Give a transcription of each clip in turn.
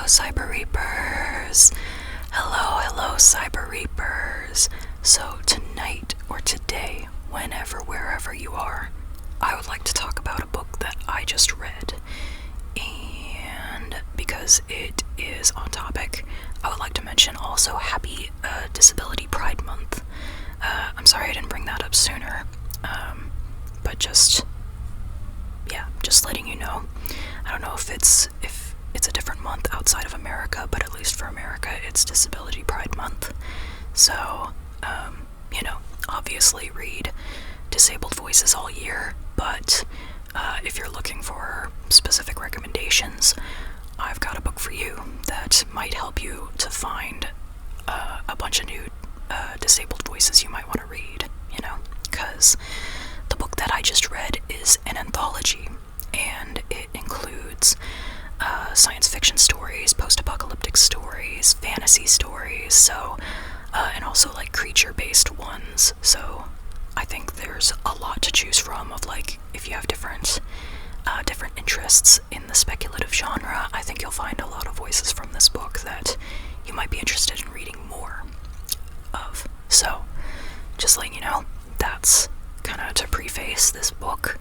Cyber Reapers. Hello, Cyber Reapers. So tonight or today, whenever, wherever you are, I would like to talk about a book that I just read. And because it is on topic, I would like to mention also happy Disability Pride Month. I'm sorry I didn't bring that up sooner, but just letting you know. I don't know if it's a different month outside of America, but at least for America, it's Disability Pride Month. So, obviously read disabled voices all year, but if you're looking for specific recommendations, I've got a book for you that might help you to find a bunch of new disabled voices you might want to read, because the book that I just read is an anthology, and it includes science fiction stories, post-apocalyptic stories, fantasy stories, and also like creature-based ones. So I think there's a lot to choose from of if you have different interests in the speculative genre. I think you'll find a lot of voices from this book that you might be interested in reading more of. So just letting you know, that's kind of to preface this book.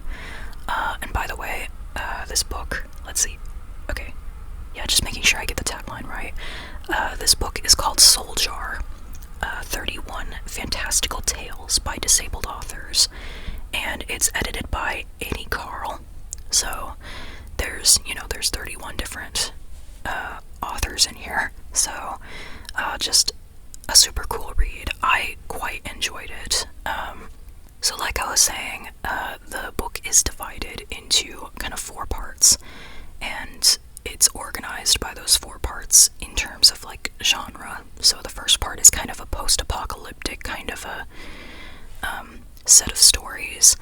And by the way, this book, let's see. Okay. Yeah, just making sure I get the tagline right. This book is called Soul Jar, 31 Fantastical Tales by Disabled Authors, and it's edited by Annie Carl. So there's 31 different authors in here. So just a super cool read. I quite enjoyed it. So like I was saying, the book is divided into kind of 4 parts, and it's organized by those 4 parts in terms of genre. So the first part is kind of a post-apocalyptic kind of a set of stories,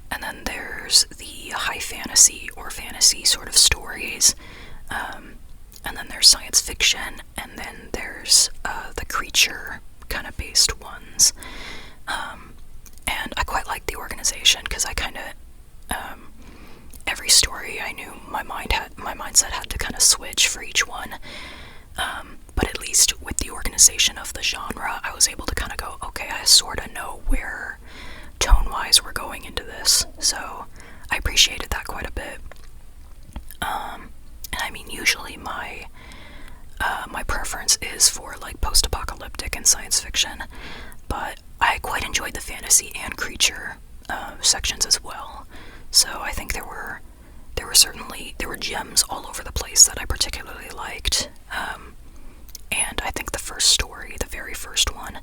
and then there's the high fantasy or fantasy sort of stories, and then there's science fiction, and then there's the creature kind of based ones. And I quite like the organization because I kind of every story I knew my mindset had to kind of switch for each one. But at least with the organization of the genre, I was able to kind of go, okay, I sort of know where tone-wise we're going into this. So I appreciated that quite a bit. And I mean, usually my preference is for post-apocalyptic and science fiction, but I quite enjoyed the fantasy and creature sections as well. So I think there were gems all over the place that I particularly liked. And I think the first story, the very first one,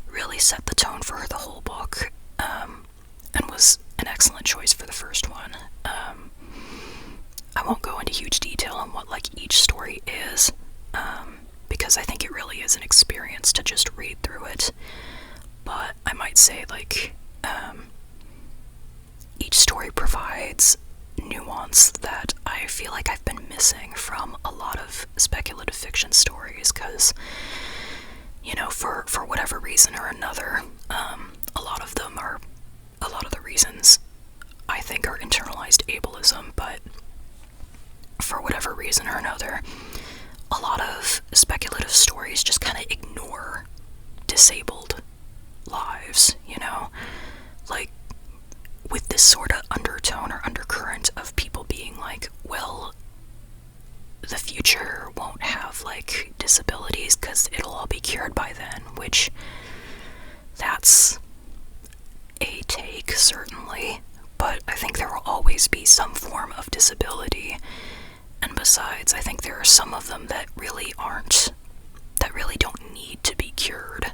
really set the tone for the whole book, and was an excellent choice for the first one. I won't go into huge detail on what each story is, because I think it really is an experience to just read through it. But I might say each story provides nuance that I feel like I've been missing from a lot of speculative fiction stories, because for whatever reason or another, a lot of the reasons I think are internalized ableism, but for whatever reason or another, a lot of speculative stories just kind of ignore disabled lives, with this sort of undertone or undercurrent of people being well, the future won't have disabilities because it'll all be cured by then, which that's a take, certainly, but I think there will always be some form of disability. And besides, I think there are some of them that really don't need to be cured,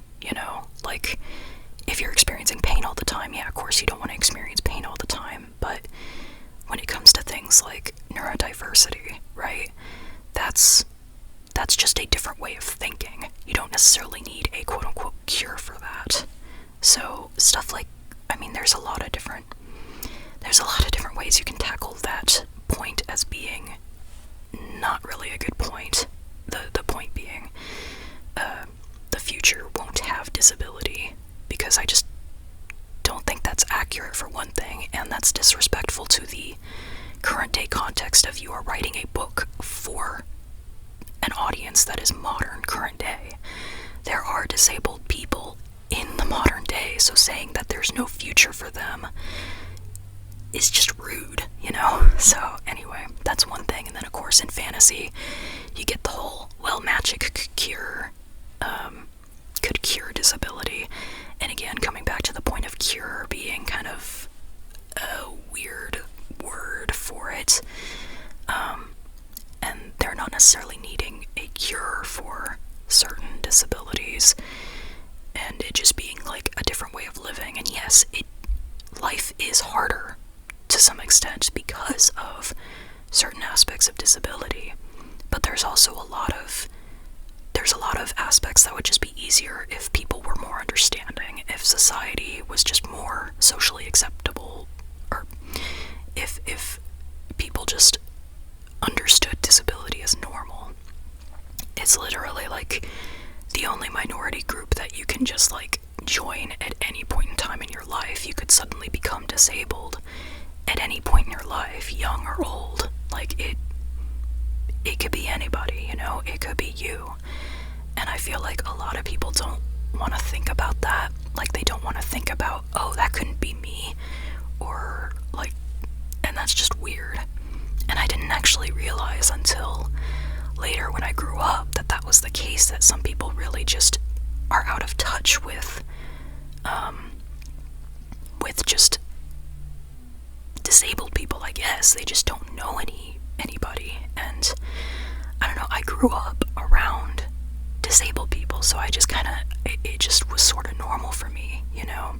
if you're experiencing pain all the time, yeah, of course you don't want to experience pain all the time, but when it comes to things like neurodiversity, right, that's just a different way of thinking. You don't necessarily need a quote-unquote cure for that. So stuff there's a lot of different ways you can tackle that point as being not really a good point. The point being, the future won't have disability, because I just don't think that's accurate, for one thing, and that's disrespectful to the current day context of you are writing a book for an experience that is modern, current day. There are disabled people in the modern day, so saying that there's no future for them is just rude, you know? So anyway, that's one thing. And then of course in fantasy, you get the whole, well, magic could cure disability. And again, coming back to the point of cure being kind of a weird word for it, and they're not necessarily needing a cure for certain disabilities, and it just being like a different way of living. And yes, life is harder to some extent because of certain aspects of disability, but there's also a lot of aspects that would just be easier if people were more understanding, if society was just more socially acceptable, or if people just understood disability as normal. It's literally like the only minority group that you can just like join at any point in time in your life. You could suddenly become disabled at any point in your life, young or old. Like it could be anybody, you know, it could be you. And I feel like a lot of people don't want to think about that. Like, they don't want to think about, oh, that couldn't be me, or like, and that's just weird. And I didn't actually realize until later when I grew up that was the case, that some people really just are out of touch with just disabled people, I guess. They just don't know anybody. And I don't know, I grew up around disabled people, so I just kind of, it just was sort of normal for me, you know.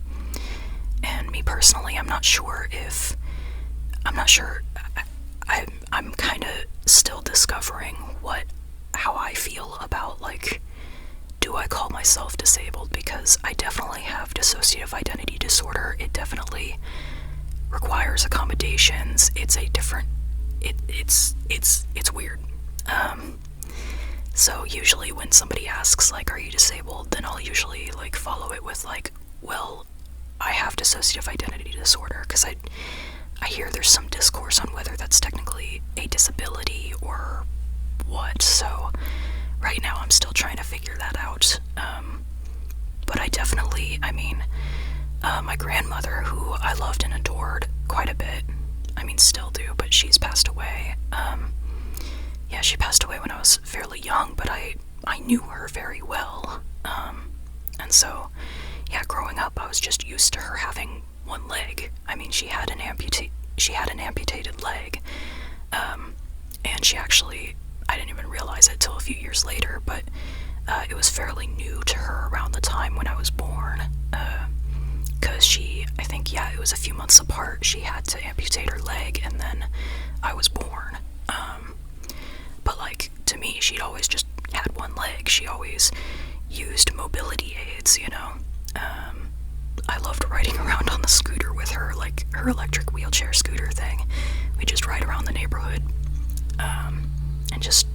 And me personally, I'm not sure, I'm kind of still discovering how I feel about, like, do I call myself disabled? Because I definitely have dissociative identity disorder. It definitely requires accommodations. It's a different, it's weird. So usually when somebody asks, like, are you disabled, then I'll usually, like, follow it with, like, well, I have dissociative identity disorder, because I hear there's some discourse on whether that's technically a disability or what. So right now I'm still trying to figure that out. But I definitely, my grandmother, who I loved and adored quite a bit, still do, but she's passed away. Yeah, she passed away when I was fairly young, but I knew her very well. And so, yeah, growing up, I was just used to her having one leg. She had an amputated leg. And she actually, I didn't even realize it till a few years later, but it was fairly new to her around the time when I was born. Because it was a few months apart. She had to amputate her leg, and then I was born. But, like, to me, she'd always just had one leg. She always used mobility aids, you know. I loved riding around on the scooter with her, like her electric wheelchair scooter thing. We just ride around the neighborhood. And just,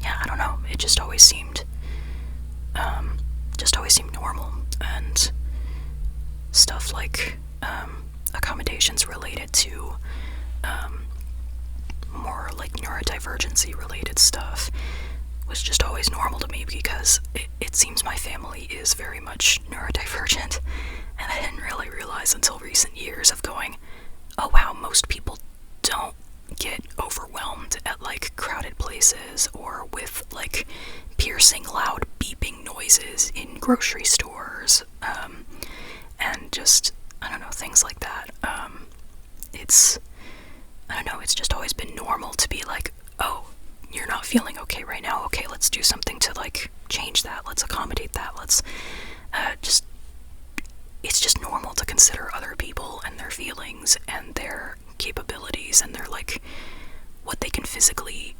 yeah, I don't know. It just always seemed normal. And stuff like accommodations related to more like neurodivergency related stuff was just always normal to me, because it seems my family is very much neurodivergent, and I didn't really realize until recent years of going, oh wow, most people don't get overwhelmed at, like, crowded places or with, like, piercing loud beeping noises in grocery stores, and just, I don't know, things like that. It's just always been normal to be like, oh, you're not feeling okay right now, okay, let's do something to, like, change that, let's accommodate that, let's, it's just normal to consider other people and their feelings and their capabilities and their, like, what they can physically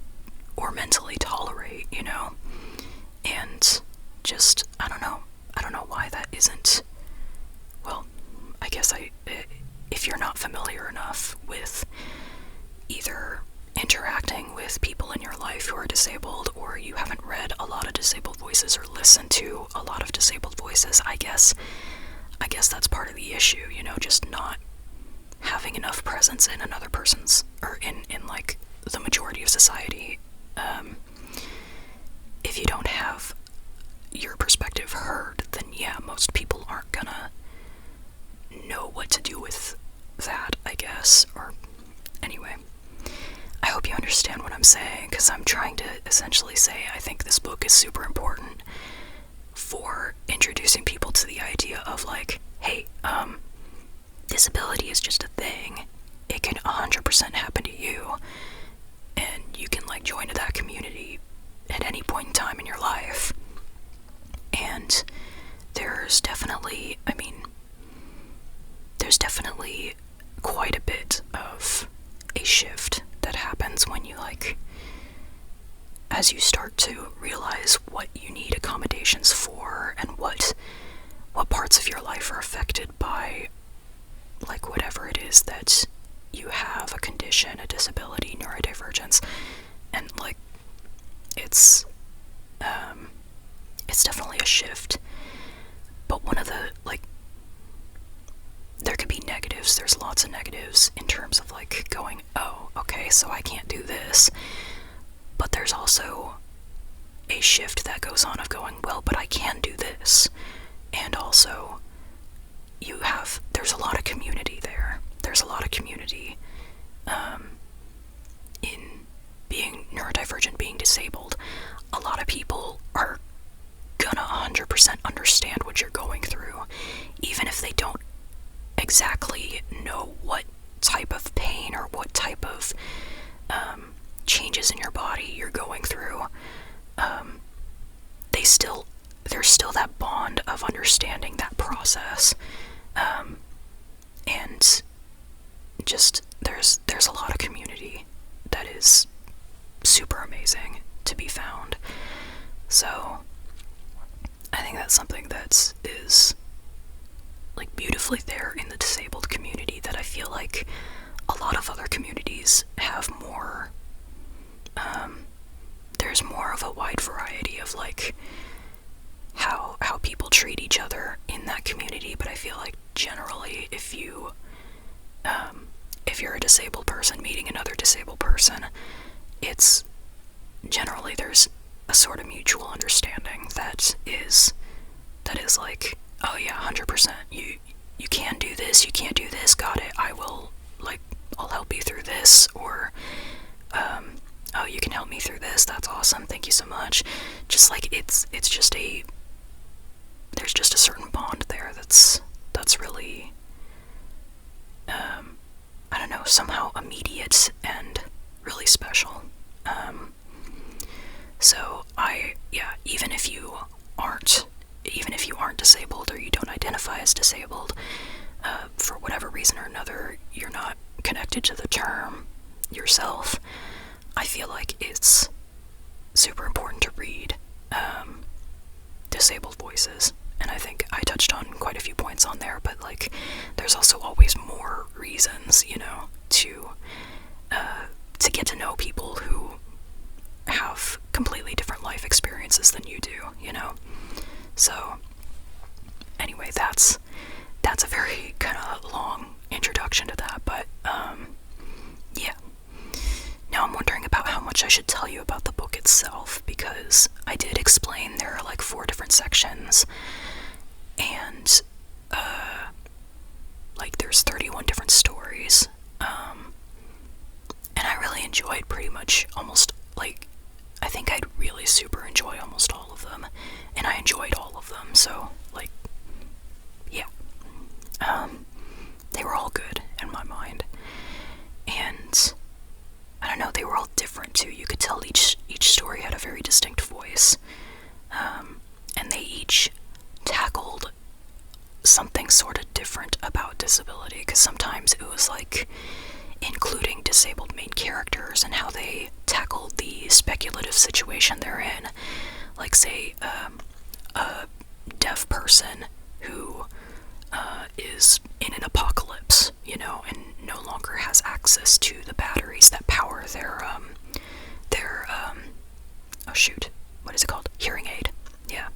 or mentally tolerate, you know. And just, I don't know why that isn't, well, I guess if you're not familiar enough with either interacting with people in your life who are disabled, or you haven't read a lot of disabled voices or listened to a lot of disabled voices, I guess that's part of the issue, you know, just not having enough presence in another person's, or in like the majority of society. saying, because I'm trying to essentially say I think this book is super important for introducing people to the idea of, like, hey, disability is just a thing. It can 100% happen to you, and you can, like, join that community at any point in time in your life. And there's definitely, there's definitely quite a bit of a shift that happens when you, like, as you start to realize what you need accommodations for, and what parts of your life are affected by, like, whatever it is that you have, a condition, a disability, neurodivergence, and, like, it's definitely a shift. But one of the, like, there could be negatives, there's lots of negatives in terms of, like, going, oh, okay, so I can't do this. But there's also a shift that goes on of going, well, but I can do this. And also, there's a lot of community there. There's a lot of community in being neurodivergent, being disabled. A lot of people are gonna 100% understand what you're going through, even if they don't exactly know what type of pain or what type of changes in your body you're going through. There's still that bond of understanding that process, and just there's a lot of community that is super amazing to be found. So I think that's something that is, like, beautifully there in the disabled community that I feel like a lot of other communities have more. There's more of a wide variety of, like, how people treat each other in that community. But I feel like generally, if you're a disabled person meeting another disabled person, it's generally there's a sort of mutual understanding that is like, oh yeah, 100%, you can do this, you can't do this, got it, I'll help you through this, or oh, you can help me through this, that's awesome, thank you so much. Just like, it's just there's just a certain bond there that's really, I don't know, somehow immediate and really special. So even if you aren't disabled, or you don't identify as disabled, for whatever reason or another, you're not connected to the term yourself, I feel like it's super important to read disabled voices. And I think I touched on quite a few points on there, but, like, there's also always more reasons, to get to know people who have completely different life experiences than you do, So, anyway, that's a very kind of long introduction to that, but, yeah. Now I'm wondering about how much I should tell you about the book itself, because I did explain there are, like, 4 different sections, and, like, there's 31 different stories, and I really enjoyed pretty much almost, like, I think I'd really super enjoy almost all of them, and I enjoyed all of them, so, like, yeah, they were all good in my mind, and I don't know, they were all different too. You could tell each story had a very distinct voice, and they each tackled something sort of different about disability, because sometimes it was, like, including disabled main characters and how they tackled the speculative situation they're in. Like, say, a deaf person who is in an apocalypse, and no longer has access to the batteries that power their what is it called? Hearing aid. Yeah.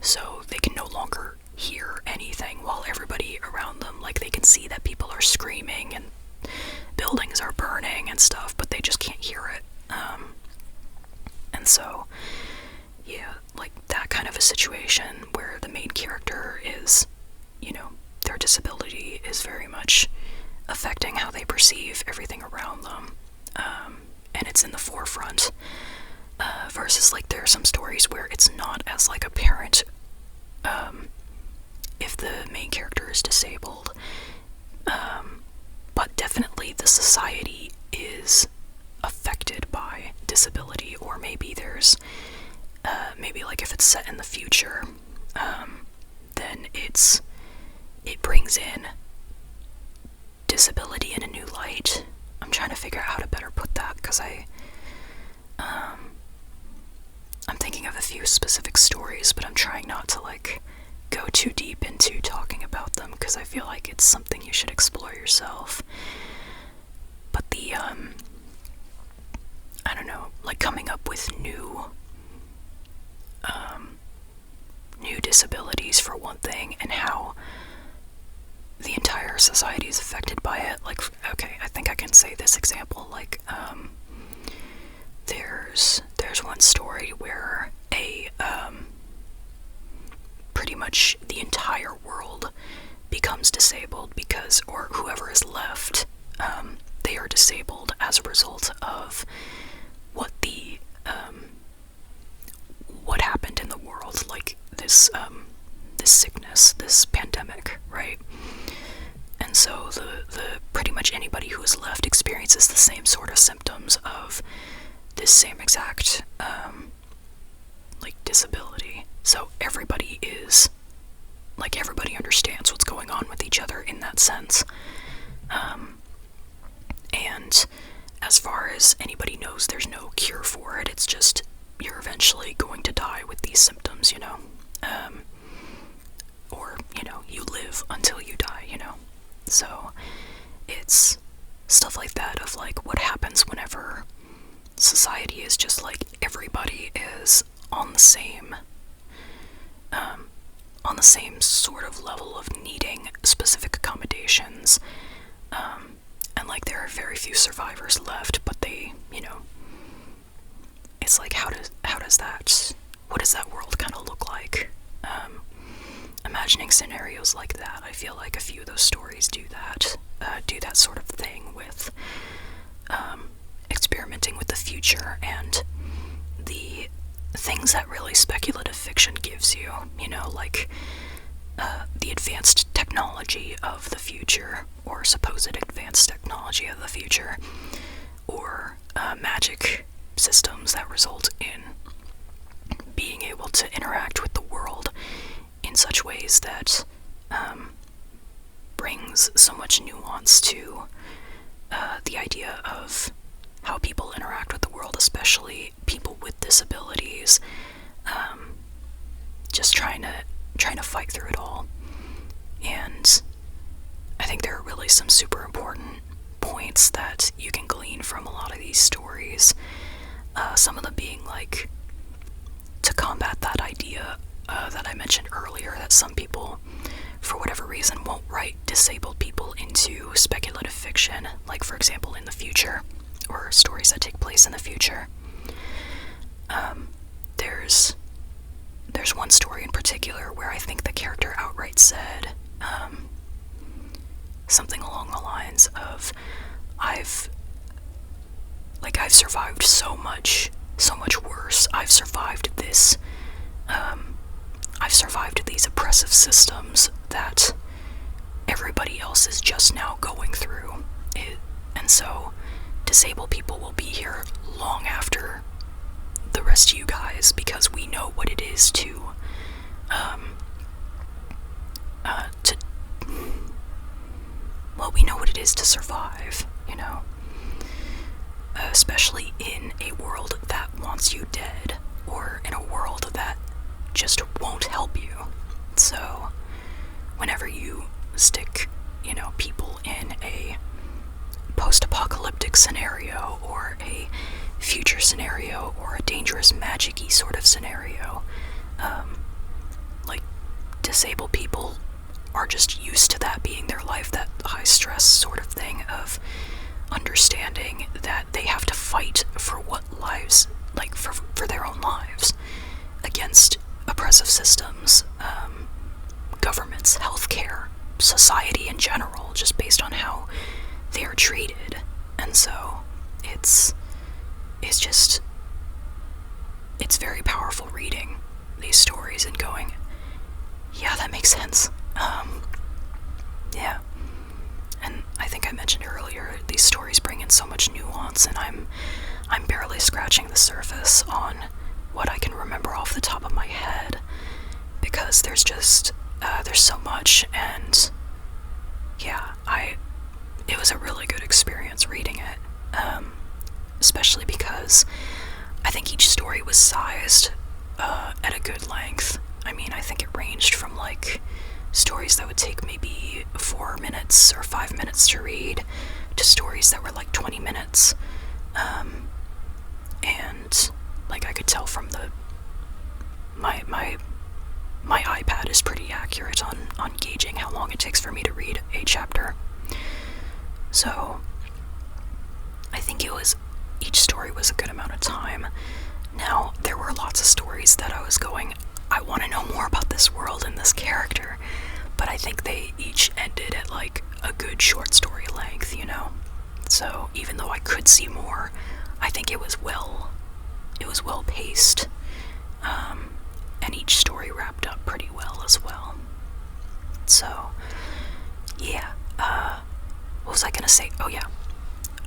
So they can no longer hear anything while everybody around them, like, they can see that people are screaming and buildings are burning and stuff, but they just can't hear it. And so, yeah, like, that kind of a situation where the main character is, their disability is very much affecting how they perceive everything around them. and it's in the forefront, versus like there are some stories where it's not as like apparent if the main character is disabled, but definitely the society is affected by disability, or maybe there's maybe like if it's set in the future, then it brings in disability in a new light. I'm trying to figure out how to better put that, because I'm thinking of a few specific stories, but I'm trying not to like go too deep into talking about them, because I feel like it's something you should explore yourself. But the I don't know, like coming up with new disabilities for one thing, and how the entire society is affected by it. Like, okay, I think I can say this example, like, there's one story where pretty much the entire world becomes disabled because, or whoever is left, they are disabled as a result of what happened in the world, like this sickness, this pandemic, right? And so the pretty much anybody who is left experiences the same sort of symptoms of this same exact like disability. So everybody understands what's going on with each other in that sense. And as far as anybody knows, there's no cure for it. It's just you're eventually going to die with these symptoms, you know. Or, you know, you live until you die, you know. So it's stuff like that of like what happens whenever society is just like everybody is on the same sort of level of needing specific accommodations, and like there are very few survivors left, but they, you know, it's like what does that world kind of look like? Imagining scenarios like that, I feel like a few of those stories do that sort of thing with experimenting with the future and the things that really speculative fiction gives you, you know, like the advanced technology of the future, or supposed advanced technology of the future, or magic systems that result in being able to interact with the world in such ways that brings so much nuance to the idea of how people interact with the world, especially people with disabilities, just trying to fight through it all. And I think there are really some super important points that you can glean from a lot of these stories. Some of them being like, to combat that idea that I mentioned earlier, that some people, for whatever reason, won't write disabled people into speculative fiction, like for example in the future, or stories that take place in the future. There's one story in particular where I think the character outright said something along the lines of, I've survived so much worse. I've survived this. I've survived these oppressive systems that everybody else is just now going through. And so disabled people will be here long after the rest of you guys, because we know what it is to we know what it is to survive, you know, especially in a world that wants you dead, or in a world that just won't help you. So whenever you stick, you know, people in a post-apocalyptic scenario, or a future scenario, or a dangerous magic-y sort of scenario, like disabled people are just used to that being their life, that high-stress sort of thing of understanding that they have to fight for what lives, like for their own lives, against oppressive systems, governments, healthcare, society in general, just based on how they are treated. And so it's it's very powerful reading these stories and going, yeah, that makes sense. Yeah. And I think I mentioned earlier, these stories bring in so much nuance, and I'm barely scratching the surface on what I can remember off the top of my head, because there's just there's so much. And yeah, it was a really good experience reading it, especially because I think each story was sized at a good length. I mean, I think it ranged from like stories that would take maybe 4 minutes or 5 minutes to read to stories that were like 20 minutes. And like I could tell from my iPad is pretty accurate on gauging how long it takes for me to read a chapter. So I think each story was a good amount of time. Now, there were lots of stories that I was going, I want to know more about this world and this character, but I think they each ended at like a good short story length, you know? So even though I could see more, I think it was well paced, and each story wrapped up pretty well as well. So, yeah, what was I gonna say? Oh yeah,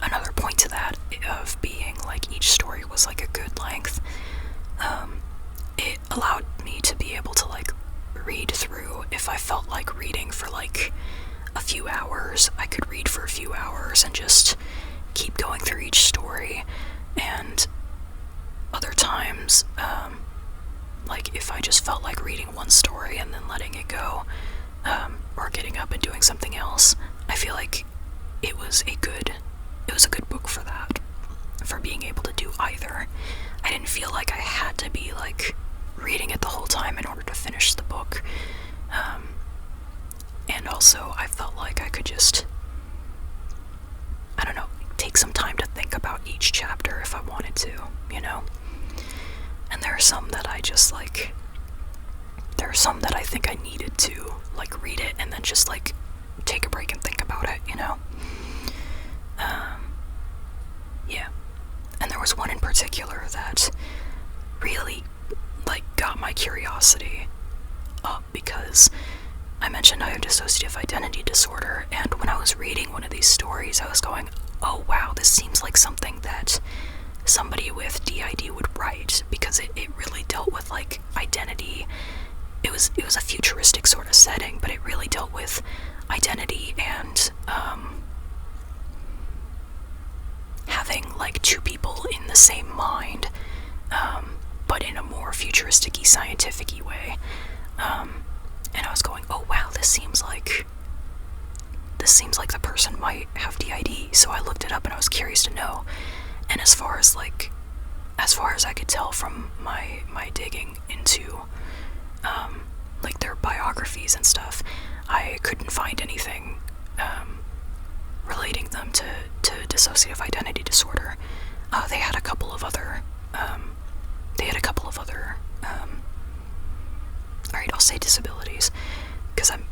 another point to that of being like each story was like a good length, it allowed me to be able to like read through. If I felt like reading for like a few hours, I could read for a few hours and just keep going through each story. And other times, like if I just felt like reading one story and then letting it go, or getting up and doing something else, I feel like it was a good book for that, for being able to do either. I didn't feel like I had to be like reading it the whole time in order to finish the book, and also I felt like I could just, I don't know, take some time to think about each chapter if I wanted to, you know? And there are some that I just like, there are some that I think I needed to like read it and then just like take a break and think about it, you know? Yeah. And there was one in particular that really like got my curiosity up, because I mentioned I have dissociative identity disorder, and when I was reading one of these stories, I was going, oh wow, this seems like something that somebody with DID would write, because it really dealt with like identity. It was a futuristic sort of setting, but it really dealt with identity and having like two people in the same mind, but in a more futuristic-y, scientific-y way. And I was going, oh wow, this seems like the person might have DID. So I looked it up and I was curious to know. And as far as I could tell from my digging into like their biographies and stuff, I couldn't find anything relating them to dissociative identity disorder. They had a couple of other alright, I'll say disabilities, because I'm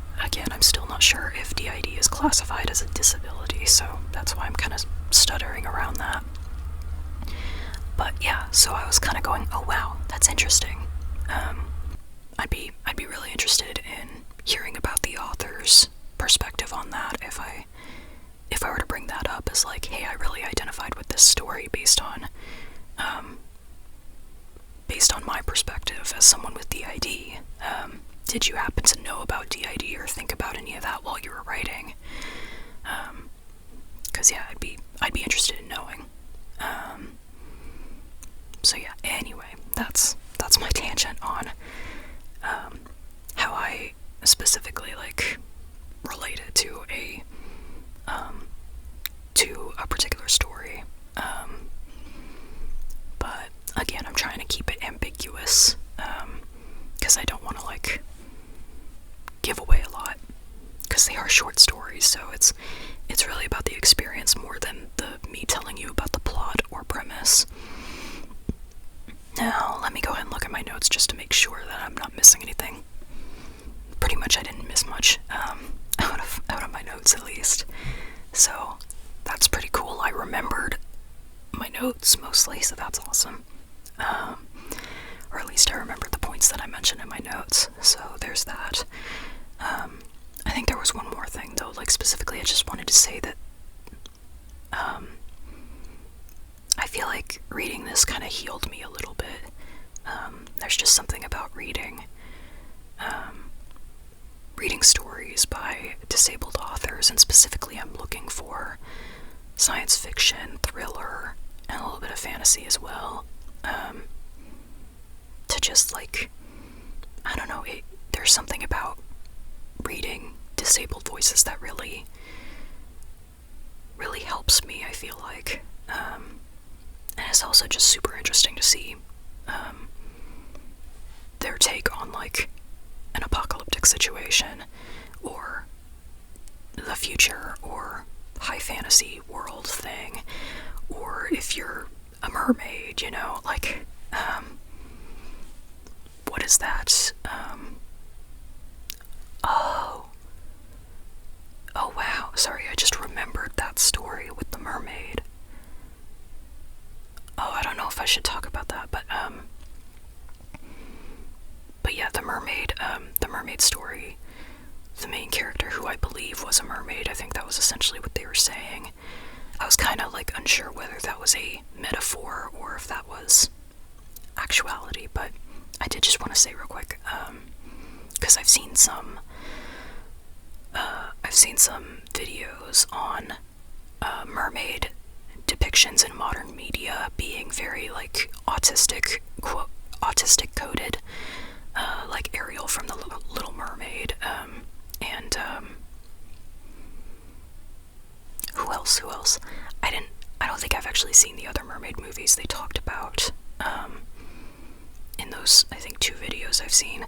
still not sure if DID is classified as a disability, so that's why I'm kind of stuttering around that. But yeah, so I was kind of going, oh wow, that's interesting. I'd be really interested in hearing about the author's perspective on that if I were to bring that up as like, hey, I really identified with this story based on my perspective as someone with DID. Did you happen to know about DID or think about any of that while you were writing? Because yeah, I'd be interested in knowing. So yeah, anyway, that's my tangent on how I specifically like related to a particular story. But again, I'm trying to keep it ambiguous, because I don't want to like give away a lot, because they are short stories, so it's really about the experience more than me telling you about the plot or premise. Now, let me go ahead and look at my notes just to make sure that I'm not missing anything. Pretty much I didn't miss much, out of my notes at least. So, that's pretty cool. I remembered my notes mostly, so that's awesome. or at least I remembered the points that I mentioned in my notes, so there's that. I think there was one more thing, though, like, specifically I just wanted to say that, I feel like reading this kind of healed me a little bit. There's just something about reading stories by disabled authors, and specifically I'm looking for science fiction, thriller, and a little bit of fantasy as well, to just, like, I don't know, there's something about reading disabled voices that really helps me, I feel like. And it's also just super interesting to see their take on, like, an apocalyptic situation, or the future, or high fantasy world thing, or if you're a mermaid, you know, like, what is that? Oh wow, sorry, I just remembered that story with the mermaid. Oh, I don't know if I should talk about that, but yeah, the mermaid story, the main character, who I believe was a mermaid, I think that was essentially what they were saying. I was kind of, like, unsure whether that was a metaphor or if that was actuality, but I did just want to say real quick, because I've seen some videos on mermaid depictions in modern media being very, like, autistic coded, like Ariel from the Little Mermaid, and who else? I don't think I've actually seen the other mermaid movies they talked about, in those, I think, 2 videos I've seen.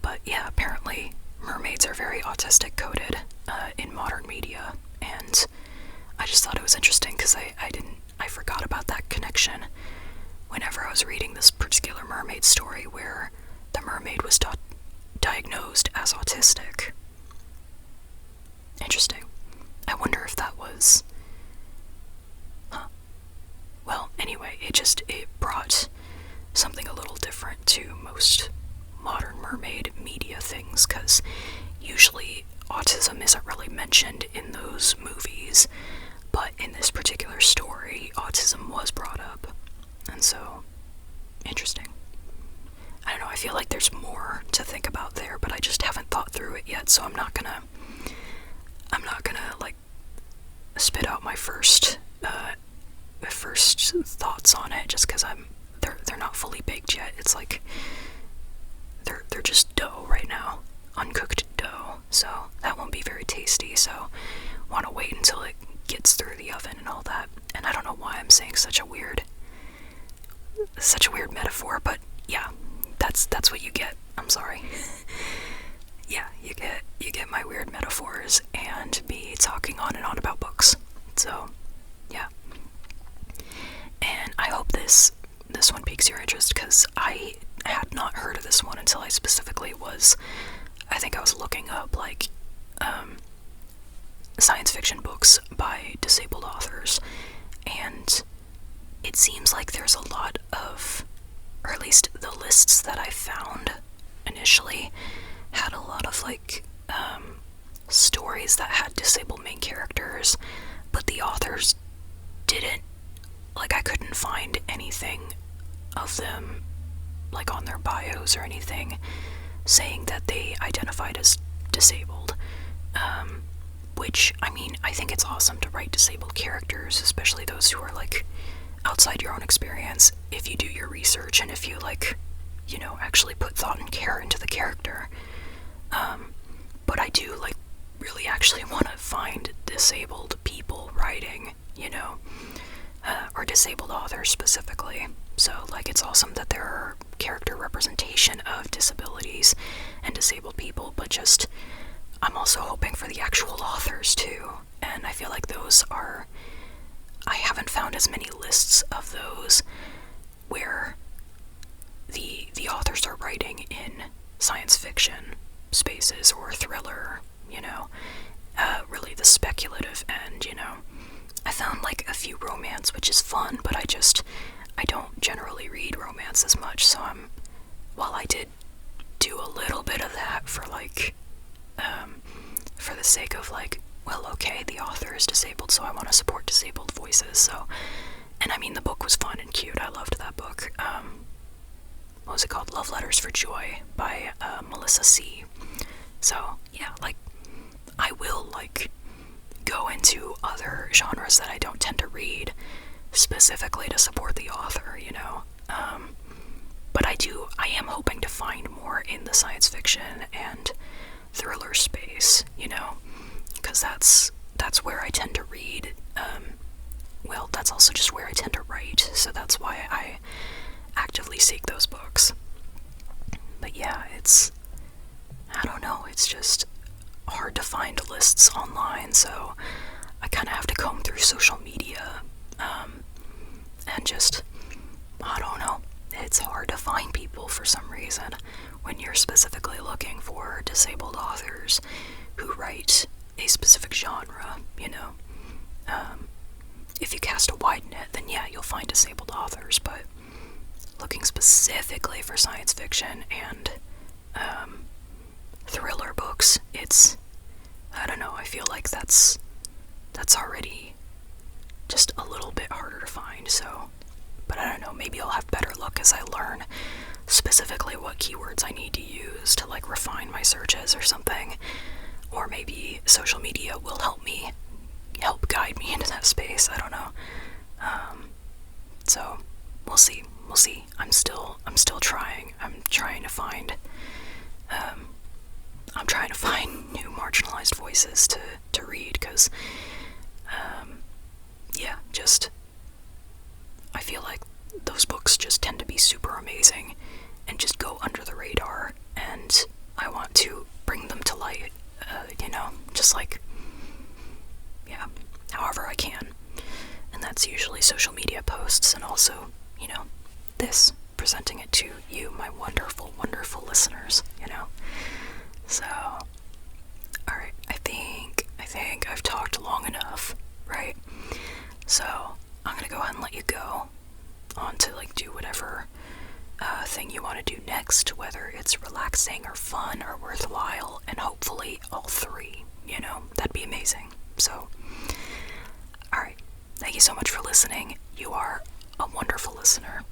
But yeah, apparently mermaids are very autistic coded, in modern media, and I just thought it was interesting because I forgot about that connection whenever I was reading this particular mermaid story where the mermaid was diagnosed as autistic. Interesting. I wonder if that was... Well, anyway, it brought something a little different to most modern mermaid media things, because usually autism isn't really mentioned in those movies, but in this particular story, autism was brought up, and so, interesting. I don't know, I feel like there's more to think about there, but I just haven't thought through it yet, so I'm not gonna, like, spit out my first thoughts on it, just because they're not fully baked yet. It's like, they're just dough right now, uncooked dough, so that won't be very tasty, so want to wait until it gets through the oven and all that. And I don't know why I'm saying such a weird metaphor, but yeah, that's what you get. I'm sorry. Yeah, you get my weird metaphors and me talking on and on about books. So, yeah. And I hope this one piques your interest, because I had not heard of this one until I specifically I think I was looking up, like, science fiction books by disabled authors, and it seems like there's a lot of, or at least the lists that I found initially had a lot of, like, stories that had disabled main characters, but the authors didn't, like, I couldn't find anything of them, like, on their bios or anything saying that they identified as disabled, which, I mean, I think it's awesome to write disabled characters, especially those who are, like, outside your own experience, if you do your research and if you, like, you know, actually put thought and care into the character. But I do, like, really actually want to find disabled people writing, you know, or disabled authors specifically. So, like, it's awesome that there are character representation of disabilities and disabled people, but just, I'm also hoping for the actual authors too, and I feel like I haven't found as many lists of those where the authors are writing in science fiction spaces or thriller, you know, really the speculative end, you know. I found, like, a few romance, which is fun, but I don't generally read romance as much, so I'm while I did do a little bit of that for for the sake of well, okay, the author is disabled, so I want to support disabled voices. So, and I mean, the book was fun and cute. I loved that book. What was it called? Love Letters for Joy by Melissa C. So yeah, I will go into other genres that I don't tend to read specifically to support the author, but I am hoping to find more in the science fiction and thriller space, because that's where I tend to read. Well, that's also just where I tend to write, so that's why I actively seek those books. But yeah, I don't know, it's just hard to find lists online, so I kind of have to comb through social media, and just, I don't know, it's hard to find people for some reason when you're specifically looking for disabled authors who write a specific genre, If you cast a wide net, then yeah, you'll find disabled authors, but looking specifically for science fiction and thriller books, I don't know, I feel like that's already just a little bit harder to find, so, but I don't know, maybe I'll have better luck as I learn specifically what keywords I need to use to refine my searches or something, or maybe social media will help guide me into that space, I don't know, so, we'll see, I'm still trying, I'm trying to find new marginalized voices to read, because, yeah, just, I feel like those books just tend to be super amazing and just go under the radar, and I want to bring them to light, just yeah, however I can, and that's usually social media posts, and also, this, presenting it to you, my wonderful, wonderful listeners, so, alright, I think I've talked long enough, right? So, I'm gonna go ahead and let you go on to, do whatever thing you want to do next, whether it's relaxing or fun or worthwhile, and hopefully all three, that'd be amazing. So, alright, thank you so much for listening. You are a wonderful listener,